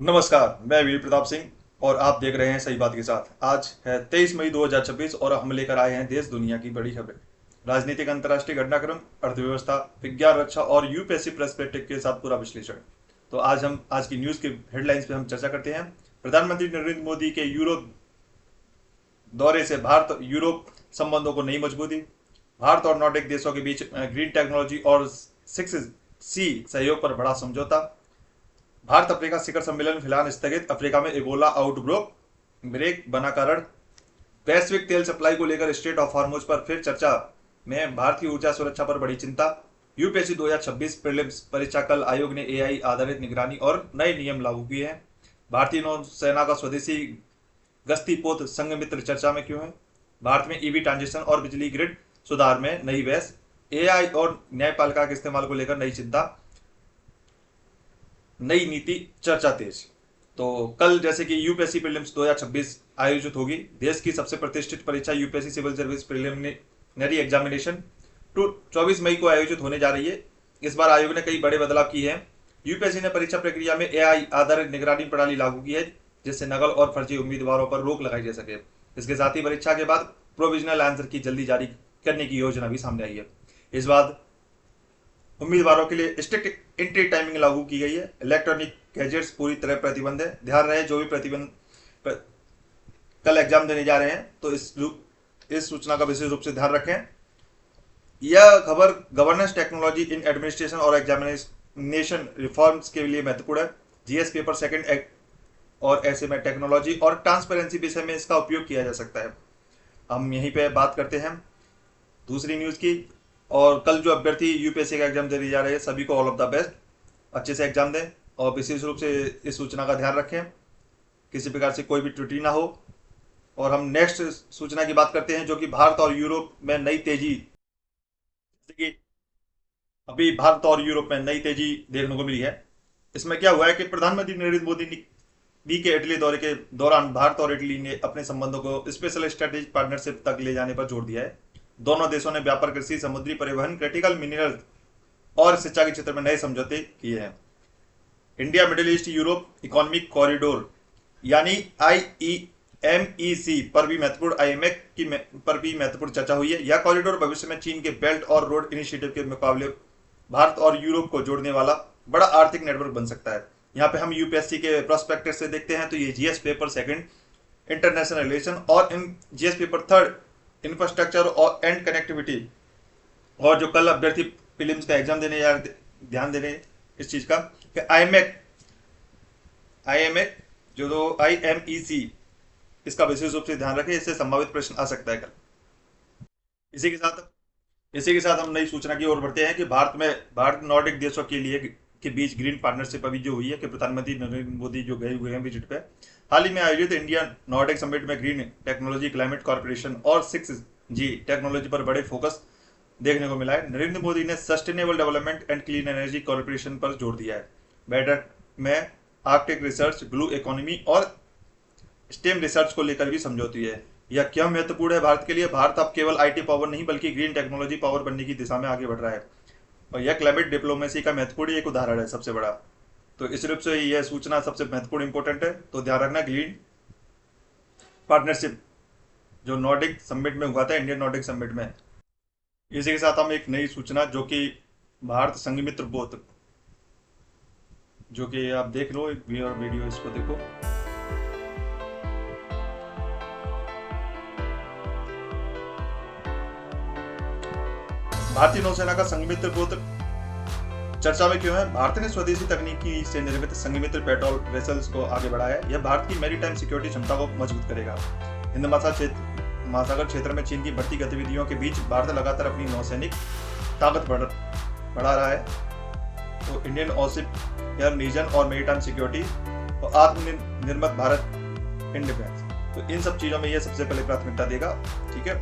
नमस्कार, मैं वीर प्रताप सिंह और आप देख रहे हैं सही बात के साथ। आज है 23 मई 2026 और हम लेकर आए हैं देश दुनिया की बड़ी खबरें, राजनीतिक अंतर्राष्ट्रीय घटनाक्रम, अर्थव्यवस्था, विज्ञान, रक्षा और यूपीएससी पर्सपेक्टिव के साथ पूरा विश्लेषण। तो आज की न्यूज के हेडलाइंस पे हम चर्चा करते हैं। प्रधानमंत्री नरेंद्र मोदी के यूरोप दौरे से भारत यूरोप संबंधों को नई मजबूती। भारत और नॉर्डिक देशों के बीच ग्रीन टेक्नोलॉजी और 6C सहयोग पर बड़ा समझौता। भारत अफ्रीका शिखर सम्मेलन फिलहाल स्थगित, अफ्रीका में इबोला आउटब्रेक ब्रेक बना कारण। वैश्विक तेल सप्लाई को लेकर स्ट्रेट ऑफ हार्मोज पर फिर चर्चा में भारत की ऊर्जा सुरक्षा पर बड़ी चिंता। यूपीएससी 2026 प्रीलिम्स परीक्षा कल, आयोग ने एआई आधारित निगरानी और नए नियम लागू किए हैं। भारतीय नौसेना का स्वदेशी गश्ती पोत संघमित्र चर्चा में क्यों है। भारत में ईवी ट्रांजिशन और बिजली ग्रिड सुधार में नई बहस। एआई और न्यायपालिका के इस्तेमाल को लेकर नई चिंता, नई नीति चर्चा तेज। तो कल जैसे कि यूपीएससी प्रीलिम्स 2026 आयोजित होगी। देश की सबसे प्रतिष्ठित परीक्षा UPSC civil service preliminary examination 24 मई को आयोजित होने जा रही है। इस बार आयोग ने कई बड़े बदलाव किए हैं। यूपीएससी ने परीक्षा प्रक्रिया में एआई आधारित निगरानी प्रणाली लागू की है, जिससे नकल और फर्जी उम्मीदवारों पर रोक लगाई जा सके। इसके साथ ही परीक्षा के बाद प्रोविजनल आंसर की जल्दी जारी करने की योजना भी सामने आई है। इस बार उम्मीदवारों के लिए स्ट्रिक्ट एंट्री टाइमिंग लागू की गई है। इलेक्ट्रॉनिक गैजेट्स पूरी तरह प्रतिबंध है। ध्यान रहे, जो भी कल एग्जाम देने जा रहे हैं तो इस सूचना का विशेष रूप से ध्यान रखें। यह खबर गवर्नेंस, टेक्नोलॉजी इन एडमिनिस्ट्रेशन और एग्जामिनेशन रिफॉर्म्स के लिए महत्वपूर्ण है। जीएस पेपर सेकंड एक्ट और ऐसे में टेक्नोलॉजी और ट्रांसपेरेंसी विषय में इसका उपयोग किया जा सकता है। हम यहीं पे बात करते हैं दूसरी न्यूज की। और कल जो अभ्यर्थी यूपीएससी का एग्जाम देने जा रहे हैं, सभी को ऑल ऑफ द बेस्ट। अच्छे से एग्जाम दें और विशेष रूप से इस सूचना का ध्यान रखें, किसी प्रकार से कोई भी त्रुटि ना हो। और हम नेक्स्ट सूचना की बात करते हैं, जो कि भारत और यूरोप में नई तेजी। जैसे कि अभी भारत और यूरोप में नई तेजी देखने को मिली है। इसमें क्या हुआ है कि प्रधानमंत्री नरेंद्र मोदी के इटली दौरे के दौरान भारत और इटली ने अपने संबंधों को स्पेशल स्ट्रेटेजिक पार्टनरशिप तक ले जाने पर जोर दिया है। दोनों देशों ने व्यापार, कृषि, समुद्री परिवहन, क्रिटिकल मिनरल और शिक्षा के क्षेत्र में नए समझौते किए हैं। India middle east Europe economic corridor यानी आईईएमईसी पर भी महत्वपूर्ण चर्चा हुई है। यह कॉरिडोर भविष्य में चीन के बेल्ट और रोड इनिशिएटिव के मुकाबले भारत और यूरोप को जोड़ने वाला बड़ा आर्थिक नेटवर्क बन सकता है। यहाँ पे हम यूपीएससी के प्रोस्पेक्टस से देखते हैं तो ये GS paper second international relation और जीएस पेपर थर्ड इंफ्रास्ट्रक्चर और एंड कनेक्टिविटी। और जो कल अभ्यर्थी प्रीलिम्स का एग्जाम देने यार ध्यान देने इस चीज का कि आईएमएक जो तो आईएमईसी, इसका विशेष रूप से ध्यान रखें, इससे संभावित प्रश्न आ सकता है कल। इसी के साथ हम नई सूचना की ओर बढ़ते हैं कि भारत नॉर्डिक देशों के बीच ग्रीन पार्टनरशिप अभी जो हुई है कि प्रधानमंत्री नरेंद्र मोदी जो गए हुए हैं विजिट पे। हाल ही में आयोजित इंडिया नॉर्डिक समिट में ग्रीन टेक्नोलॉजी, क्लाइमेट कॉर्पोरेशन और 6G टेक्नोलॉजी पर बड़े फोकस देखने को मिला है। नरेंद्र मोदी ने sustainable development and clean energy corporation पर जोर दिया है। बैठक में आर्कटिक रिसर्च, ब्लू इकोनॉमी और स्टेम रिसर्च को लेकर भी समझौती है। यह क्यों महत्वपूर्ण है भारत के लिए। भारत अब केवल आईटी पावर नहीं बल्कि ग्रीन टेक्नोलॉजी पावर बनने की दिशा में आगे बढ़ रहा है और यह क्लाइमेट डिप्लोमेसी का महत्वपूर्ण एक उदाहरण है, सबसे बड़ा। तो इस रूप से यह सूचना सबसे महत्वपूर्ण इंपॉर्टेंट है। तो ध्यान रखना, ग्रीन पार्टनरशिप जो नॉर्डिक समिट में हुआ था, इंडियन नॉर्डिक समिट में। इसी के साथ हम एक नई सूचना जो कि भारत संघमित्र बोध, जो कि आप देख लो एक वीडियो, इसको देखो। भारतीय नौसेना का संघमित्र बोध चर्चा में क्यों है। भारत ने स्वदेशी तकनीकी से निर्मित संघमित्र पेट्रोल वेसल्स को आगे बढ़ाया है। यह भारत की मैरीटाइम सिक्योरिटी क्षमता को मजबूत करेगा। हिंद महासागर क्षेत्र में चीन की बढ़ती गतिविधियों के बीच भारत लगातार अपनी नौसैनिक ताकत बढ़ा रहा है। तो इंडियन ओशिप एयर रीजन और मेरीटाइम सिक्योरिटी और आत्मनिर्भर भारत इन डिफेंस, तो इन सब चीजों में ये सबसे पहले प्राथमिकता देगा। ठीक है,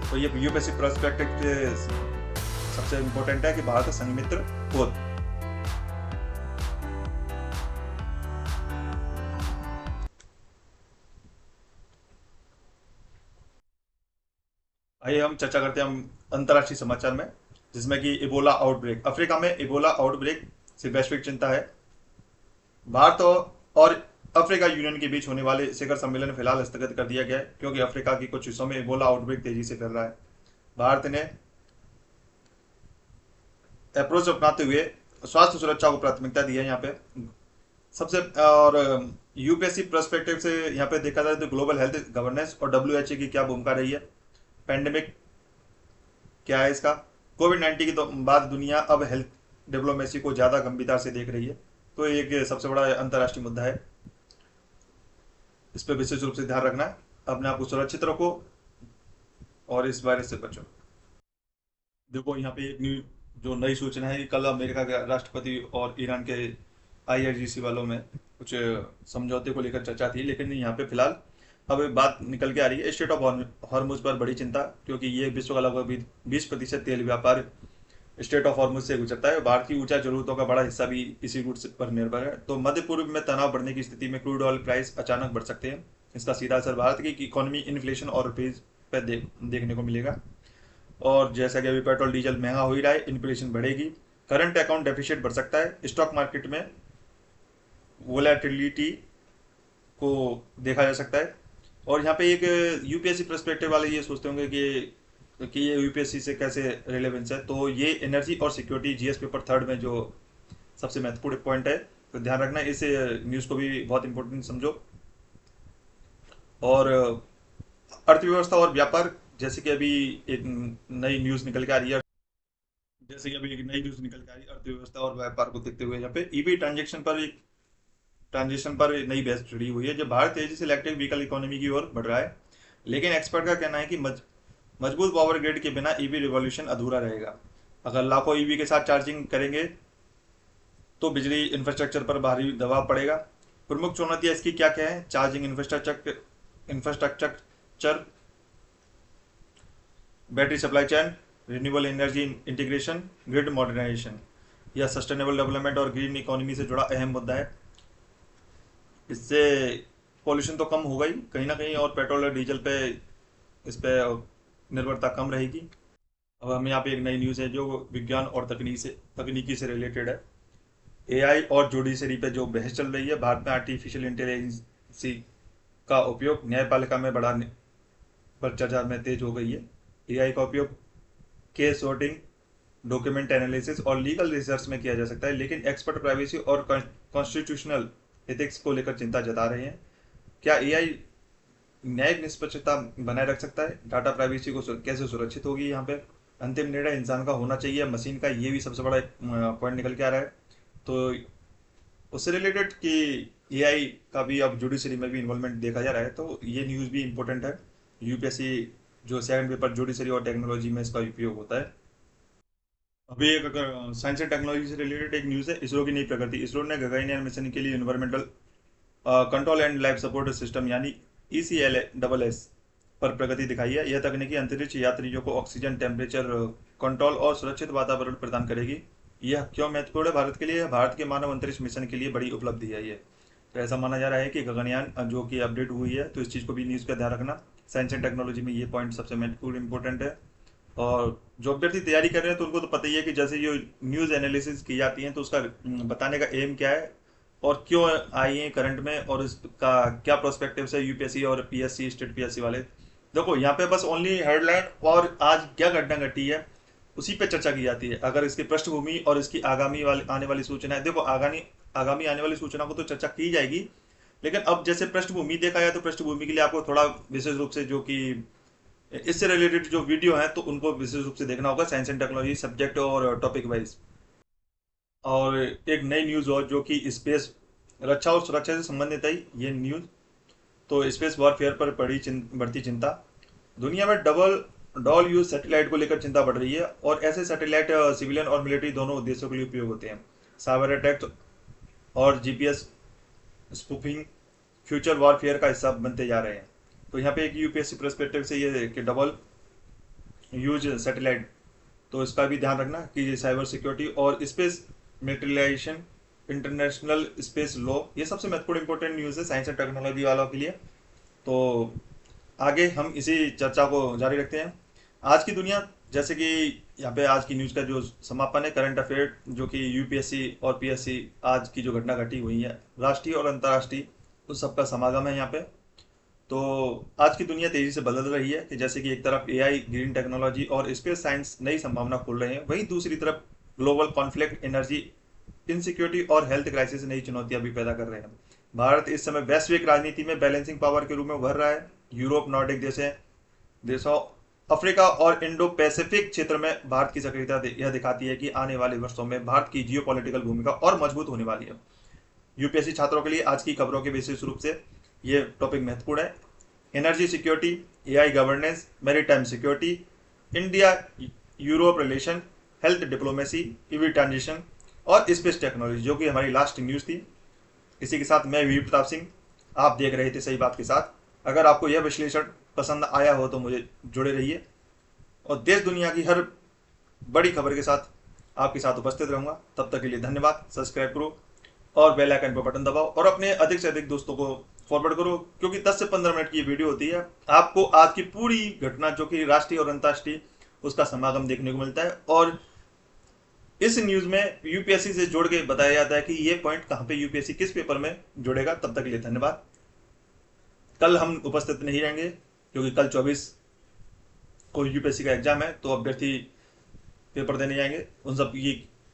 तो ये यूपीएससी प्रोस्पेक्टिव सबसे इंपॉर्टेंट है कि भारत संघमित्र बोध। आइए हम चर्चा करते हैं हम अंतर्राष्ट्रीय समाचार में, जिसमें कि इबोला आउटब्रेक। अफ्रीका में इबोला आउटब्रेक से वैश्विक चिंता है। भारत और अफ्रीका यूनियन के बीच होने वाले शिखर सम्मेलन फिलहाल स्थगित कर दिया गया है क्योंकि अफ्रीका के कुछ हिस्सों में इबोला आउटब्रेक तेजी से फैल रहा है। भारत ने अप्रोच अपनाते हुए स्वास्थ्य सुरक्षा को प्राथमिकता दी है यहाँ पे सबसे। और यूपीएससी पर्सपेक्टिव से यहाँ पे देखा जाए तो ग्लोबल हेल्थ गवर्नेंस और डब्ल्यूएचओ की क्या भूमिका रही है, पेंडेमिक क्या है इसका, कोविड-19 के बाद दुनिया अब हेल्थ डिप्लोमेसी को ज़्यादा गंभीरता से देख रही है। तो एक सबसे बड़ा अंतर्राष्ट्रीय मुद्दा है, इस पर विशेष रूप से ध्यान रखना है, अपने आप को सुरक्षित रखो और इस वायरस से बचो। देखो यहाँ पे एक न्यू जो नई सूचना है, कल अमेरिका के राष्ट्रपति और ईरान के आईआरजीसी वालों में कुछ समझौते को लेकर चर्चा थी, लेकिन यहाँ पे फिलहाल अब बात निकल के आ रही है स्टेट ऑफ हॉर्मुज पर बड़ी चिंता, क्योंकि ये विश्व का लगभग 20% तेल व्यापार स्टेट ऑफ हॉर्मुज से गुजरता है। भारत की ऊर्जा जरूरतों का बड़ा हिस्सा भी इसी रूट पर निर्भर है। तो मध्य पूर्व में तनाव बढ़ने की स्थिति में क्रूड ऑयल प्राइस अचानक बढ़ सकते हैं। इसका सीधा असर भारत की इकोनॉमी, इन्फ्लेशन और रुपीज पर देखने को मिलेगा। और जैसा कि अभी पेट्रोल डीजल महंगा हो ही रहा है, इन्फ्लेशन बढ़ेगी, करंट अकाउंट डेफिसिट बढ़ सकता है, स्टॉक मार्केट में वोलेटिलिटी को देखा जा सकता है। और यहाँ पे एक यूपीएससी पर्सपेक्टिव वाले ये सोचते होंगे कि ये यूपीएससी से कैसे रिलेवेंस है, तो ये एनर्जी और सिक्योरिटी जीएस पेपर थर्ड में जो सबसे महत्वपूर्ण पॉइंट है, तो ध्यान रखना, इस न्यूज़ को भी बहुत इंपॉर्टेंट समझो। और अर्थव्यवस्था और व्यापार, जैसे कि अभी एक नई न्यूज़ निकल के आ रही है, अर्थव्यवस्था और व्यापार को देखते हुए यहाँ पे ईवी ट्रांजिशन पर नई बहस जुड़ी हुई है। जब भारत तेजी से इलेक्ट्रिक व्हीकल इकोनॉमी की ओर बढ़ रहा है, लेकिन एक्सपर्ट का कहना है कि मजबूत पावर ग्रिड के बिना ईवी रिवॉल्यूशन अधूरा रहेगा। अगर लाखों ईवी के साथ चार्जिंग करेंगे तो बिजली इंफ्रास्ट्रक्चर पर भारी दबाव पड़ेगा। प्रमुख चुनौतियां इसकी क्या क्या है, charging infrastructure, battery supply chain, renewable energy integration, grid modernisation, यह सस्टेनेबल डेवलपमेंट और ग्रीन इकोनॉमी से जुड़ा अहम मुद्दा है। इससे पॉल्यूशन तो कम होगा ही कहीं ना कहीं, और पेट्रोल और डीजल पे इस पे निर्भरता कम रहेगी। अब हम यहाँ पे एक नई न्यूज़ है जो विज्ञान और तकनीकी से रिलेटेड है। एआई और जुडिशरी पे जो बहस चल रही है, भारत में आर्टिफिशियल इंटेलिजेंसी का उपयोग न्यायपालिका में बढ़ाने पर चर्चा में तेज हो गई है। एआई का उपयोग केस सॉर्टिंग, डॉक्यूमेंट एनालिसिस और लीगल रिसर्च में किया जा सकता है, लेकिन एक्सपर्ट प्राइवेसी और कॉन्स्टिट्यूशनल एथिक्स को लेकर चिंता जता रहे हैं। क्या एआई न्यायिक निष्पक्षता बनाए रख सकता है, डाटा प्राइवेसी को कैसे सुरक्षित होगी, यहाँ पे अंतिम निर्णय इंसान का होना चाहिए, मशीन का, ये भी सबसे बड़ा पॉइंट निकल के आ रहा है। तो उससे रिलेटेड कि एआई का भी अब जुडिशरी में भी इन्वॉल्वमेंट देखा जा रहा है, तो ये न्यूज़ भी इंपॉर्टेंट है। यूपीएससी जो सेकंड पेपर जुडिशरी और टेक्नोलॉजी में इसका उपयोग होता है। अभी एक अगर साइंस एंड टेक्नोलॉजी से रिलेटेड एक न्यूज़ है, इसरो की नई प्रगति। इसरो ने गगनयान मिशन के लिए environmental control and life support system यानी ECLSS पर प्रगति दिखाई है। यह तकनीकी अंतरिक्ष यात्रियों को ऑक्सीजन, टेम्परेचर कंट्रोल और सुरक्षित वातावरण प्रदान करेगी। यह क्यों महत्वपूर्ण है भारत के लिए? भारत के मानव अंतरिक्ष मिशन के लिए बड़ी उपलब्धि है ये। तो ऐसा माना जा रहा है कि गगनयान जो कि अपडेट हुई है, तो इस चीज़ को भी न्यूज़ का ध्यान रखना। साइंस एंड टेक्नोलॉजी में ये पॉइंट सबसे महत्वपूर्ण इंपॉर्टेंट है। और जो अभ्यर्थी तैयारी कर रहे हैं तो उनको तो पता ही है कि जैसे ये न्यूज़ एनालिसिस की जाती है तो उसका बताने का एम क्या है और क्यों आई है करंट में, और इसका क्या प्रोस्पेक्टिव है यूपीएससी और पीएससी, स्टेट पीएससी वाले। देखो यहाँ पे बस ओनली हेडलाइन और आज क्या घटना घटी है उसी पे चर्चा की जाती है। अगर इसकी पृष्ठभूमि और इसकी आगामी आने वाली सूचना है, देखो आगामी आने वाली सूचना को तो चर्चा की जाएगी, लेकिन अब जैसे पृष्ठभूमि देखा जाए तो पृष्ठभूमि के लिए आपको थोड़ा विशेष रूप से जो कि इससे रिलेटेड जो वीडियो है तो उनको विशेष रूप से देखना होगा, साइंस एंड टेक्नोलॉजी सब्जेक्ट और टॉपिक वाइज। और एक नई न्यूज़ और जो कि स्पेस रक्षा और सुरक्षा से संबंधित है ये न्यूज़। तो स्पेस वॉरफेयर पर बढ़ती चिंता, दुनिया में डबल यूज सैटेलाइट को लेकर चिंता बढ़ रही है, और ऐसे सैटेलाइट सिविलियन और मिलिट्री दोनों उद्देश्यों के लिए उपयोग होते हैं। साइबर अटैक और जीपीएस स्पूफिंग फ्यूचर वॉरफेयर का हिस्सा बनते जा रहे हैं। तो यहाँ पे एक यूपीएससी पर्सपेक्टिव से ये कि डबल यूज सैटेलाइट, तो इसका भी ध्यान रखना कि साइबर सिक्योरिटी और space militarisation, international space law, ये सबसे महत्वपूर्ण इंपॉर्टेंट न्यूज़ है साइंस एंड टेक्नोलॉजी वालों के लिए। तो आगे हम इसी चर्चा को जारी रखते हैं। आज की दुनिया, जैसे कि यहाँ पे आज की न्यूज़ का जो समापन है, करंट अफेयर जो कि यूपीएससी और पीएससी आज की जो घटना घटी हुई है राष्ट्रीय और अंतर्राष्ट्रीय, उस सबका समागम है यहाँ पे। तो आज की दुनिया तेजी से बदल रही है कि जैसे कि एक तरफ एआई, ग्रीन टेक्नोलॉजी और स्पेस साइंस नई संभावना खोल रहे हैं, वहीं दूसरी तरफ ग्लोबल कॉन्फ्लिक्ट, एनर्जी इनसिक्योरिटी और हेल्थ क्राइसिस नई चुनौतियां भी पैदा कर रहे हैं। भारत इस समय वैश्विक राजनीति में बैलेंसिंग पावर के रूप में उभर रहा है। यूरोप, नॉर्डिक जैसे देशों, अफ्रीका और इंडो पैसिफिक क्षेत्र में भारत की सक्रियता यह दिखाती है कि आने वाले वर्षों में भारत की जियोपॉलिटिकल भूमिका और मजबूत होने वाली है। यूपीएससी छात्रों के लिए आज की खबरों के विशेष रूप से ये टॉपिक महत्वपूर्ण है। Energy security, AI governance, maritime security, India Europe relation, health diplomacy, EV transition और स्पेस टेक्नोलॉजी, जो कि हमारी लास्ट न्यूज थी। इसी के साथ मैं वी प्रताप सिंह, आप देख रहे थे सही बात के साथ। अगर आपको यह विश्लेषण पसंद आया हो तो मुझे जुड़े रहिए, और देश दुनिया की हर बड़ी खबर के साथ आपके साथ उपस्थित रहूंगा। तब तक के लिए धन्यवाद। सब्सक्राइब करो और बेल आइकन पर बटन दबाओ और अपने अधिक से अधिक दोस्तों को फॉरवर्ड करो, क्योंकि 10 से 15 मिनट की वीडियो होती है। आपको आज की पूरी घटना, जो कि राष्ट्रीय और अंतर्राष्ट्रीय, उसका समागम देखने को मिलता है। और इस न्यूज में यूपीएससी से जोड़ के बताया जाता है कि ये पॉइंट कहां पे यूपीएससी किस पेपर में जोड़ेगा। तब तक के लिए धन्यवाद। कल हम उपस्थित नहीं रहेंगे क्योंकि कल 24 को यूपीएससी का एग्जाम है, तो अभ्यर्थी पेपर देने जाएंगे। उन सब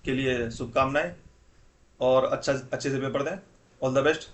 के लिए शुभकामनाएं, और अच्छे से पेपर दें। All the best.